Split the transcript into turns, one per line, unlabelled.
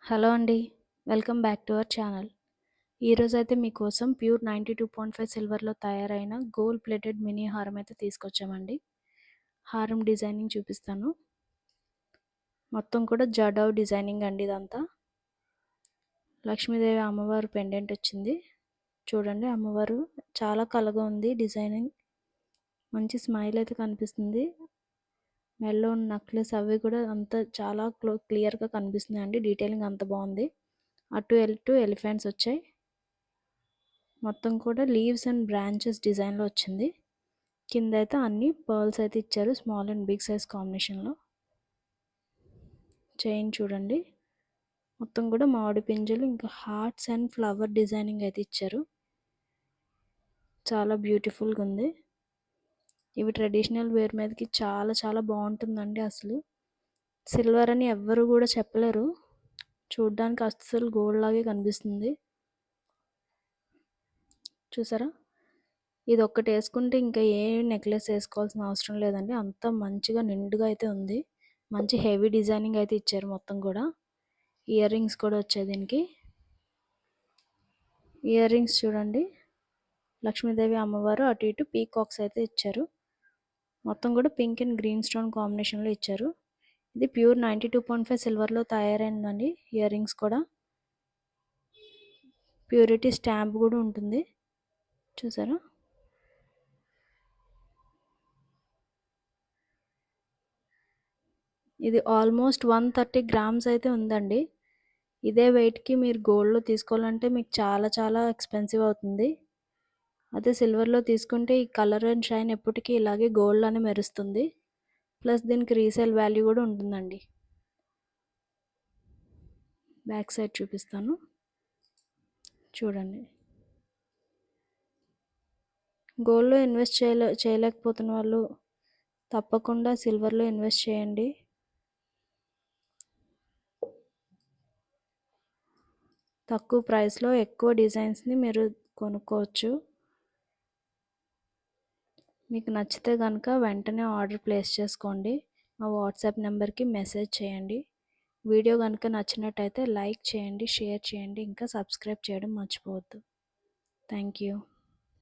Hello అండి. Welcome back to our channel. ఈరోజైతే మీకోసం ప్యూర్ 92.5 సిల్వర్‌లో తయారైన గోల్డ్ ప్లేటెడ్ మినీ హారం అయితే తీసుకొచ్చామండి. హారం డిజైనింగ్ చూపిస్తాను. మొత్తం కూడా జడౌ డిజైనింగ్ అండి ఇదంతా. లక్ష్మీదేవి అమ్మవారు పెండెంట్ వచ్చింది. చూడండి అమ్మవారు చాలా కళగా ఉంది డిజైనింగ్. మంచి స్మైల్ అయితే కనిపిస్తుంది. మెడలో ఉన్న నెక్లెస్ అవి కూడా అంత చాలా క్లియర్‌గా కనిపిస్తున్నాయండి. డీటెయిలింగ్ అంత బాగుంది. అటు ఎలిఫెంట్స్ వచ్చాయి. మొత్తం కూడా లీవ్స్ అండ్ బ్రాంచెస్ డిజైన్లో వచ్చింది. కింద అయితే అన్ని పర్ల్స్ అయితే ఇచ్చారు స్మాల్ అండ్ బిగ్ సైజ్ కాంబినేషన్లో. చైన్ చూడండి మొత్తం కూడా మామిడి పింజలు ఇంకా హార్ట్స్ అండ్ ఫ్లవర్ డిజైనింగ్ అయితే ఇచ్చారు. చాలా బ్యూటిఫుల్గా ఉంది. ఇవి ట్రెడిషనల్ వేర్ మీదకి చాలా చాలా బాగుంటుందండి. అసలు సిల్వర్ అని ఎవ్వరు కూడా చెప్పలేరు. చూడ్డానికి అస్సలు గోల్డ్ లాగే కనిపిస్తుంది. చూసారా, ఇది ఒక్కటి వేసుకుంటే ఇంకా ఏ నెక్లెస్ వేసుకోవాల్సిన అవసరం లేదండి. అంత మంచిగా నిండుగా అయితే ఉంది. మంచి హెవీ డిజైనింగ్ అయితే ఇచ్చారు. మొత్తం కూడా ఇయర్ రింగ్స్ కూడా వచ్చాయి దీనికి. ఇయర్ రింగ్స్ చూడండి, లక్ష్మీదేవి అమ్మవారు అటు ఇటు పీకాక్స్ అయితే ఇచ్చారు. మొత్తం కూడా పింక్ అండ్ గ్రీన్ స్టోన్ కాంబినేషన్లో ఇచ్చారు. ఇది ప్యూర్ 92.5 సిల్వర్లో తయారైందండి. ఇయర్ రింగ్స్ కూడా ప్యూరిటీ స్టాంప్ కూడా ఉంటుంది. చూసారా, ఇది ఆల్మోస్ట్ 130 గ్రామ్స్ అయితే ఉందండి. ఇదే వెయిట్కి మీరు గోల్డ్లో తీసుకోవాలంటే మీకు చాలా చాలా ఎక్స్పెన్సివ్ అవుతుంది. అదే సిల్వర్లో తీసుకుంటే ఈ కలర్ అండ్ షైన్ ఎప్పటికీ ఇలాగే గోల్డ్లోనే మెరుస్తుంది. ప్లస్ దీనికి రీసేల్ వాల్యూ కూడా ఉంటుందండి. బ్యాక్ సైడ్ చూపిస్తాను చూడండి. గోల్డ్లో ఇన్వెస్ట్ చేయలేకపోతున్న వాళ్ళు తప్పకుండా సిల్వర్లో ఇన్వెస్ట్ చేయండి. తక్కువ ప్రైస్లో ఎక్కువ డిజైన్స్ని మీరు కొనుక్కోవచ్చు. మీకు నచ్చితే కనుక వెంటనే ఆర్డర్ ప్లేస్ చేసుకోండి. మా వాట్సాప్ నెంబర్కి మెసేజ్ చేయండి. వీడియో కనుక నచ్చినట్టయితే లైక్ చేయండి, షేర్ చేయండి, ఇంకా సబ్స్క్రైబ్ చేయడం మర్చిపోవద్దు. Thank you.